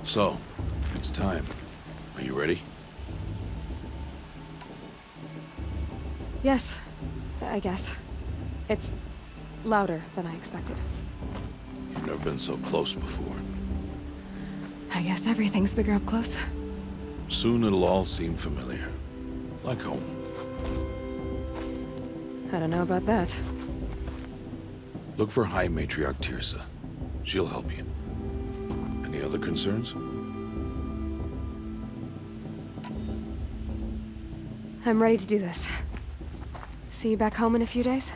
So, it's time. Are you ready? Yes, I guess. It's louder than I expected. You've never been so close before. I guess everything's bigger up close. Soon it'll all seem familiar. Like home. I don't know about that. Look for High Matriarch Tirsa. She'll help you. Any other concerns? I'm ready to do this. See you back home in a few days?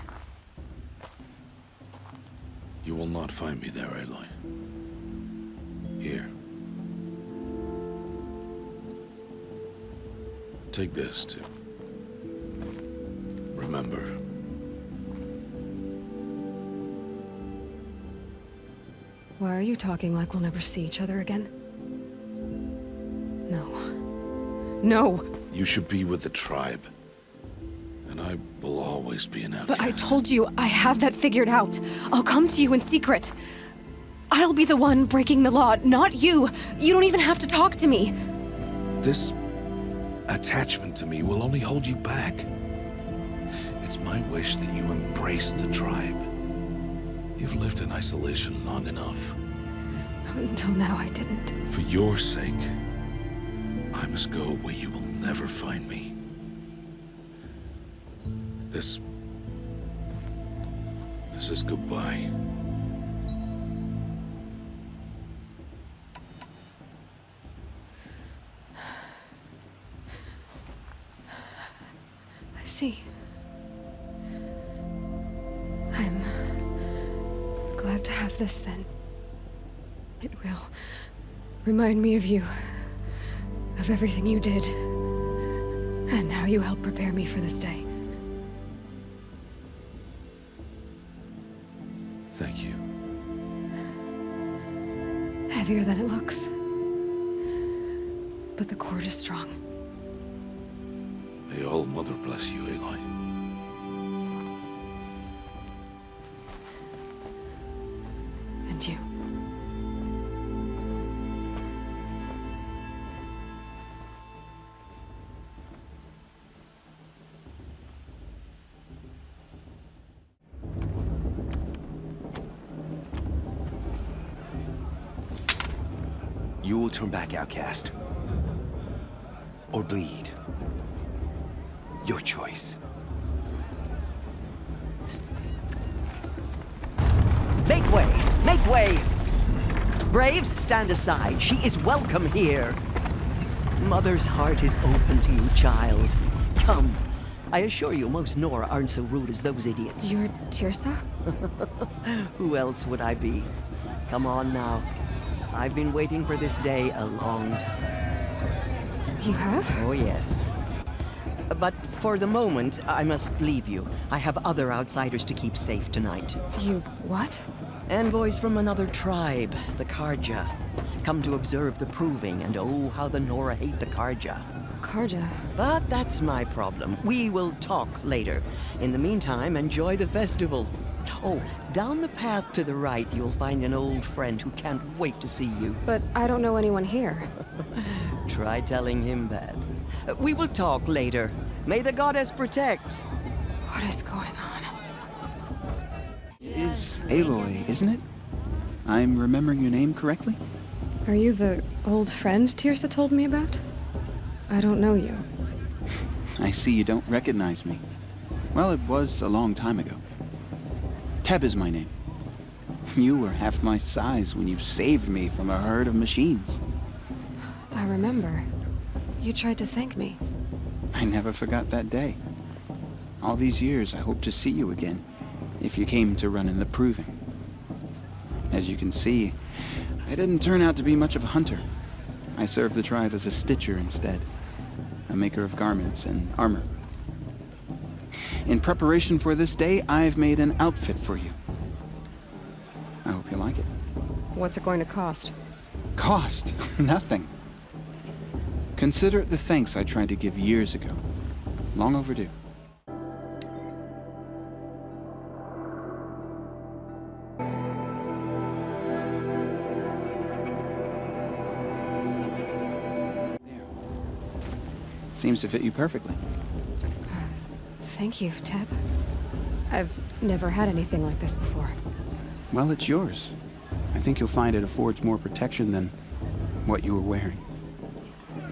You will not find me there, Aloy. Here. Take this, too. Remember. Why are you talking like we'll never see each other again? No. No! You should be with the tribe. And I will always be an outcast. But I told you, I have that figured out. I'll come to you in secret. I'll be the one breaking the law, not you. You don't even have to talk to me. This attachment to me will only hold you back. It's my wish that you embrace the tribe. You've lived in isolation long enough. Until now, I didn't. For your sake, I must go where you will never find me. This is goodbye. I see. I'm glad to have this then. It will remind me of you, of everything you did, and how you helped prepare me for this day. Thank you. Heavier than it looks. But the cord is strong. May All Mother bless you, Aloy. And you. You will turn back, outcast. Or bleed. Your choice. Make way! Make way! Braves, stand aside. She is welcome here. Mother's heart is open to you, child. Come. I assure you, most Nora aren't so rude as those idiots. You're Tirsa? Who else would I be? Come on now. I've been waiting for this day a long time. You have? Oh, yes. But for the moment, I must leave you. I have other outsiders to keep safe tonight. You what? Envoys from another tribe, the Karja. Come to observe the proving, and oh, how the Nora hate the Karja. Karja. But that's my problem. We will talk later. In the meantime, enjoy the festival. Oh, down the path to the right, you'll find an old friend who can't wait to see you. But I don't know anyone here. Try telling him that. We will talk later. May the goddess protect. What is going on? It is Aloy, isn't it? I'm remembering your name correctly? Are you the old friend Tirsa told me about? I don't know you. I see you don't recognize me. Well, it was a long time ago. Teb is my name. You were half my size when you saved me from a herd of machines. I remember. You tried to thank me. I never forgot that day. All these years, I hope to see you again, if you came to run in the proving. As you can see, I didn't turn out to be much of a hunter. I served the tribe as a stitcher instead, a maker of garments and armor. In preparation for this day, I've made an outfit for you. I hope you like it. What's it going to cost? Cost? Nothing. Consider it the thanks I tried to give years ago. Long overdue. Seems to fit you perfectly. Thank you, Teb. I've never had anything like this before. Well, it's yours. I think you'll find it affords more protection than what you were wearing.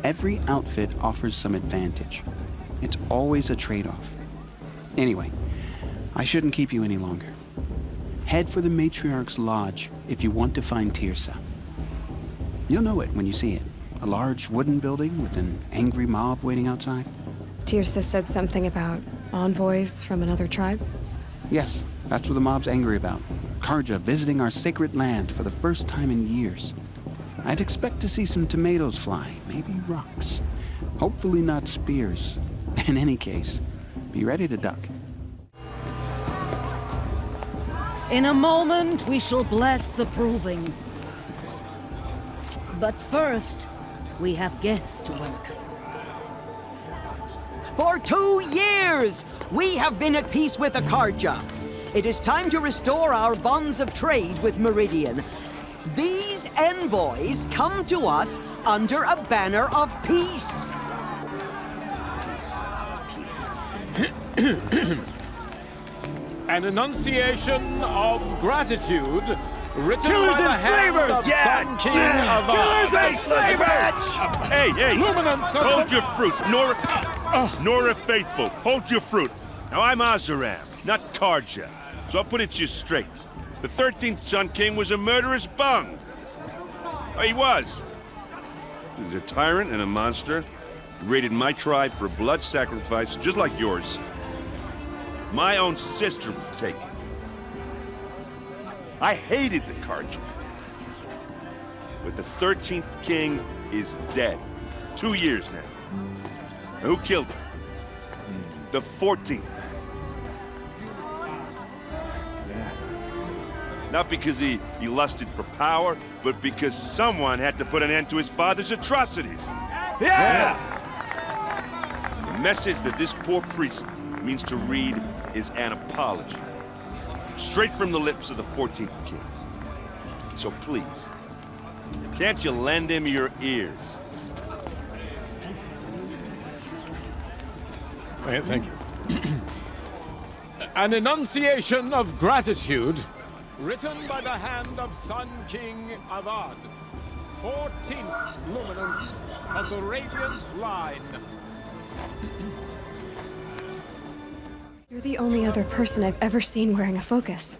Every outfit offers some advantage. It's always a trade-off. Anyway, I shouldn't keep you any longer. Head for the Matriarch's Lodge if you want to find Tirsa. You'll know it when you see it. A large wooden building with an angry mob waiting outside. Tirsa said something about envoys from another tribe? Yes, that's what the mob's angry about. Karja visiting our sacred land for the first time in years. I'd expect to see some tomatoes fly, maybe rocks. Hopefully not spears. In any case, be ready to duck. In a moment, we shall bless the proving. But first, we have guests to welcome. For 2 years, we have been at peace with Akarja. It is time to restore our bonds of trade with Meridian. These envoys come to us under a banner of peace. An enunciation of gratitude written Killers by the and hand slavers! of Sun King of Killers and slavers! Hey, Luminance of hold the- your fruit. Nora Faithful, hold your fruit. Now, I'm Azaram, not Karja, so I'll put it to you straight. The 13th Sun King was a murderous bung. Oh, he was. He was a tyrant and a monster. He raided my tribe for blood sacrifice, just like yours. My own sister was taken. I hated the Karja. But the 13th king is dead. 2 years now. And who killed him? The 14th. Not because he lusted for power, but because someone had to put an end to his father's atrocities. Yeah! The message that this poor priest means to read is an apology. Straight from the lips of the 14th king. So please, can't you lend him your ears? Thank you. An enunciation of gratitude written by the hand of Sun King Avad, 14th luminance of the Radiant Line. You're the only other person I've ever seen wearing a focus.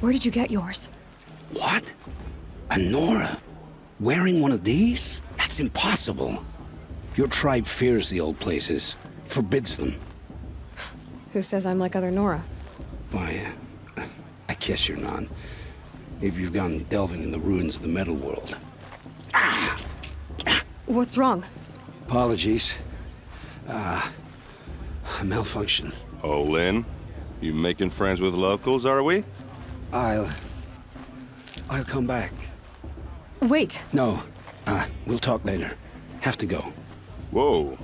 Where did you get yours? What? A Nora? Wearing one of these? That's impossible. Your tribe fears the old places, forbids them. Who says I'm like other Nora? Why, I guess you're not. If you've gone delving in the ruins of the metal world. What's wrong? Apologies. A malfunction. Oh, Lynn, you making friends with locals, are we? I'll come back. Wait. No, we'll talk later. Have to go. Whoa.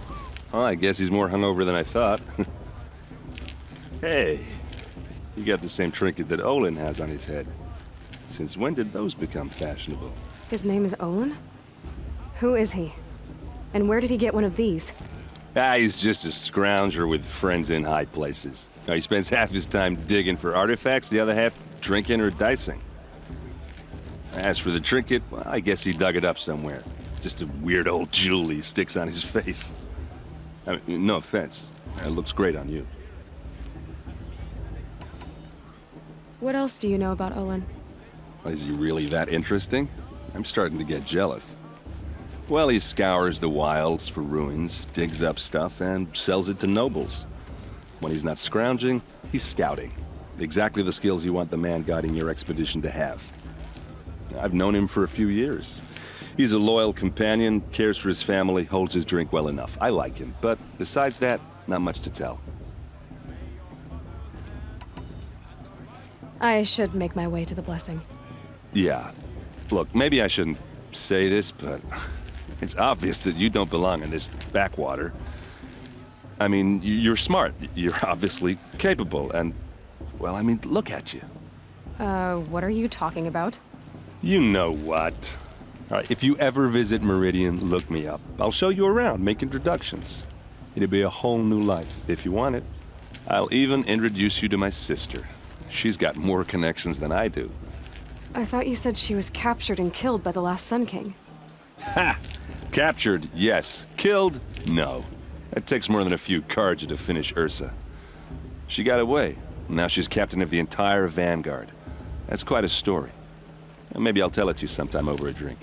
Well, I guess he's more hungover than I thought. Hey, you got the same trinket that Olin has on his head. Since when did those become fashionable? His name is Olin? Who is he? And where did he get one of these? He's just a scrounger with friends in high places. He spends half his time digging for artifacts, the other half drinking or dicing. As for the trinket, well, I guess he dug it up somewhere. Just a weird old jewel he sticks on his face. I mean, no offense. It looks great on you. What else do you know about Olin? Is he really that interesting? I'm starting to get jealous. Well, he scours the wilds for ruins, digs up stuff, and sells it to nobles. When he's not scrounging, he's scouting. Exactly the skills you want the man guiding your expedition to have. I've known him for a few years. He's a loyal companion, cares for his family, holds his drink well enough. I like him, but besides that, not much to tell. I should make my way to the blessing. Yeah. Look, maybe I shouldn't say this, but it's obvious that you don't belong in this backwater. I mean, you're smart. You're obviously capable, and, well, I mean, look at you. What are you talking about? You know what. All right, if you ever visit Meridian, look me up. I'll show you around, make introductions. It'll be a whole new life, if you want it. I'll even introduce you to my sister. She's got more connections than I do. I thought you said she was captured and killed by the last Sun King. Ha! Captured, yes. Killed, no. It takes more than a few Carja to finish Ursa. She got away. Now she's captain of the entire Vanguard. That's quite a story. Maybe I'll tell it to you sometime over a drink.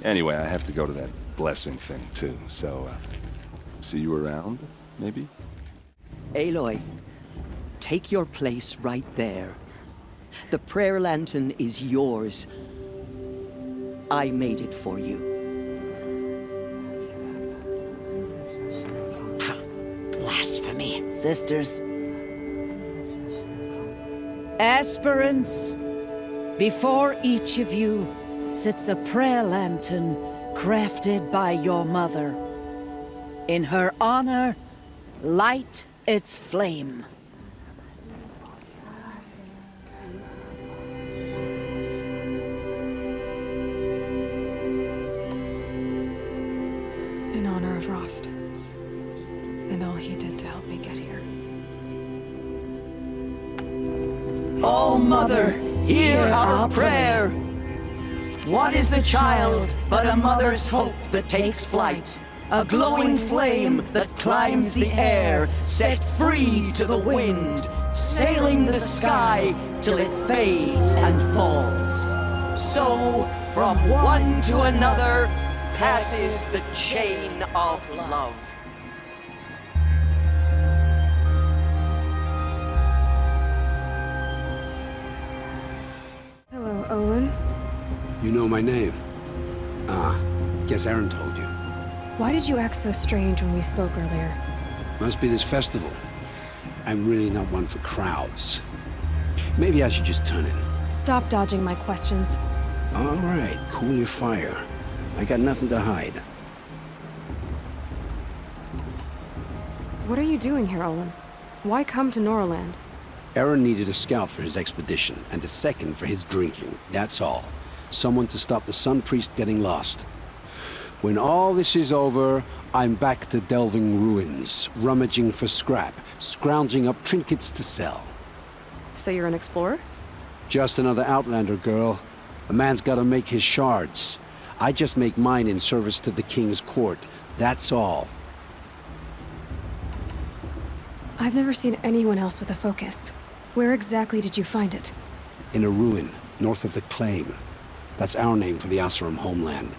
Anyway, I have to go to that blessing thing, too, so, see you around, maybe? Aloy, take your place right there. The prayer lantern is yours. I made it for you. Blasphemy. Sisters. Aspirants, before each of you sits a prayer lantern crafted by your mother. In her honor, light its flame. In honor of Rost. And all he did to help me get here. Oh, Mother, hear our prayer. What is the child but a mother's hope that takes flight? A glowing flame that climbs the air, set free to the wind, sailing the sky till it fades and falls. So, from one to another, passes the chain of love. Hello, Olin. You know my name? Ah, guess Aaron told you. Why did you act so strange when we spoke earlier? Must be this festival. I'm really not one for crowds. Maybe I should just turn in. Stop dodging my questions. All right, cool your fire. I got nothing to hide. What are you doing here, Olin? Why come to Norland? Aaron needed a scout for his expedition, and a second for his drinking. That's all. Someone to stop the Sun Priest getting lost. When all this is over, I'm back to delving ruins, rummaging for scrap, scrounging up trinkets to sell. So you're an explorer? Just another Outlander, girl. A man's gotta make his shards. I just make mine in service to the King's court. That's all. I've never seen anyone else with a focus. Where exactly did you find it? In a ruin, north of the Claim. That's our name for the Oseram homeland.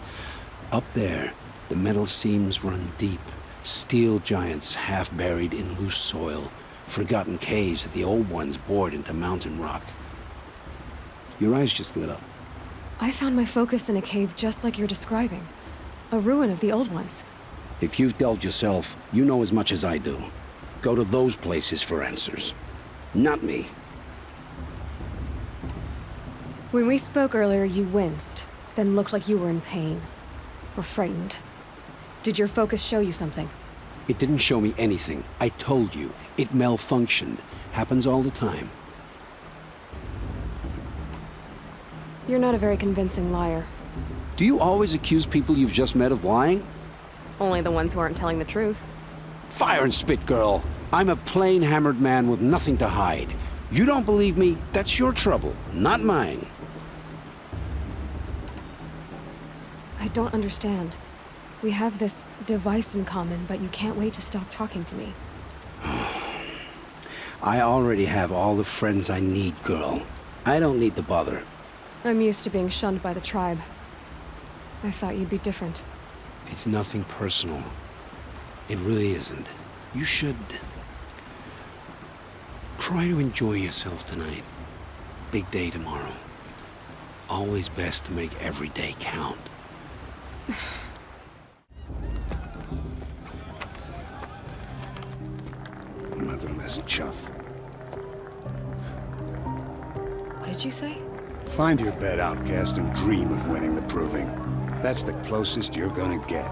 Up there, the metal seams run deep. Steel giants half buried in loose soil. Forgotten caves that the old ones bored into mountain rock. Your eyes just lit up. I found my focus in a cave just like you're describing. A ruin of the old ones. If you've delved yourself, you know as much as I do. Go to those places for answers. Not me. When we spoke earlier, you winced, then looked like you were in pain. Or frightened. Did your focus show you something? It didn't show me anything. I told you. It malfunctioned. Happens all the time. You're not a very convincing liar. Do you always accuse people you've just met of lying? Only the ones who aren't telling the truth. Fire and spit, girl. I'm a plain hammered man with nothing to hide. You don't believe me? That's your trouble, not mine. I don't understand. We have this device in common, but you can't wait to stop talking to me. I already have all the friends I need, girl. I don't need the bother. I'm used to being shunned by the tribe. I thought you'd be different. It's nothing personal. It really isn't. You should try to enjoy yourself tonight. Big day tomorrow. Always best to make every day count. Motherless chuff. What did you say? Find your bed, outcast, and dream of winning the proving. That's the closest you're gonna get.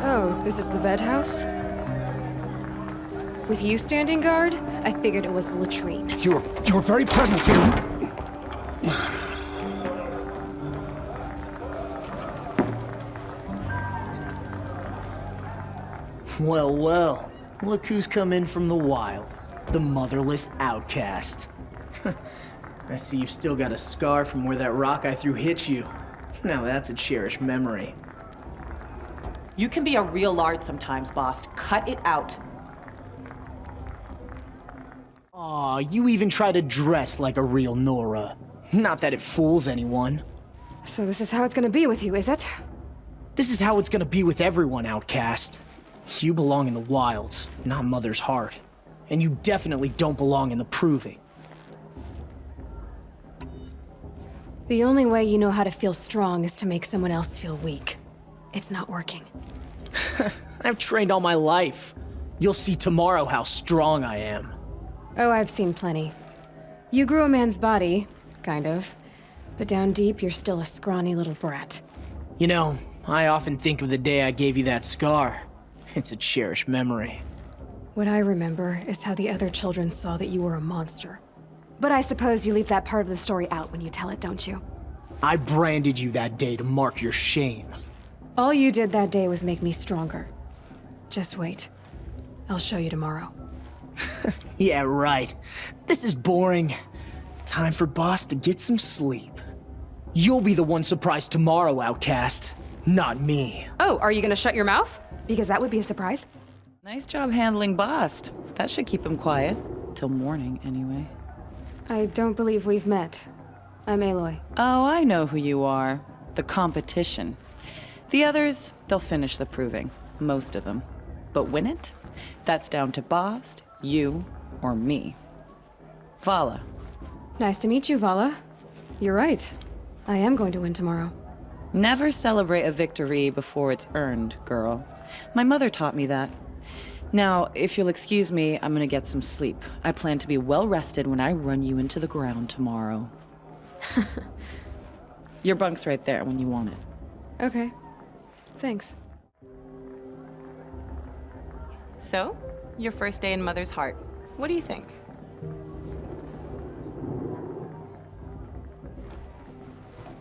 Oh, this is the bedhouse? With you standing guard, I figured it was the latrine. Your very presence here. Well, well. Look who's come in from the wild. The motherless outcast. I see you've still got a scar from where that rock I threw hit you. Now that's a cherished memory. You can be a real lard sometimes, boss. Cut it out. Aw, you even try to dress like a real Nora. Not that it fools anyone. So this is how it's gonna be with you, is it? This is how it's gonna be with everyone, outcast. You belong in the wilds, not Mother's heart. And you definitely don't belong in the proving. The only way you know how to feel strong is to make someone else feel weak. It's not working. I've trained all my life. You'll see tomorrow how strong I am. Oh, I've seen plenty. You grew a man's body, kind of. But down deep, you're still a scrawny little brat. You know, I often think of the day I gave you that scar. It's a cherished memory. What I remember is how the other children saw that you were a monster. But I suppose you leave that part of the story out when you tell it, don't you? I branded you that day to mark your shame. All you did that day was make me stronger. Just wait. I'll show you tomorrow. Yeah, right. This is boring. Time for Boss to get some sleep. You'll be the one surprised tomorrow, outcast. Not me. Oh, are you gonna shut your mouth? Because that would be a surprise. Nice job handling Bast. That should keep him quiet. Till morning, anyway. I don't believe we've met. I'm Aloy. Oh, I know who you are. The competition. The others, they'll finish the proving. Most of them. But win it? That's down to Bast, you, or me. Vala. Nice to meet you, Vala. You're right. I am going to win tomorrow. Never celebrate a victory before it's earned, girl. My mother taught me that. Now, if you'll excuse me, I'm gonna get some sleep. I plan to be well rested when I run you into the ground tomorrow. Your bunk's right there when you want it. Okay. Thanks. So, your first day in Mother's heart. What do you think?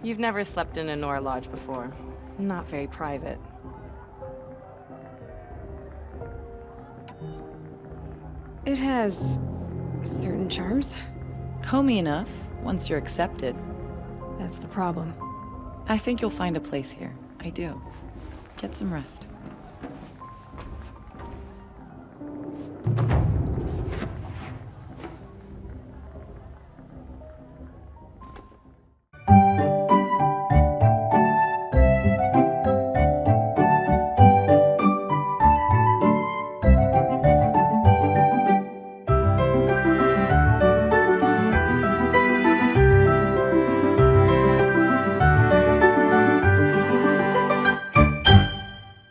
You've never slept in a Nora lodge before. Not very private. It has certain charms. Homey enough, once you're accepted. That's the problem. I think you'll find a place here. I do. Get some rest.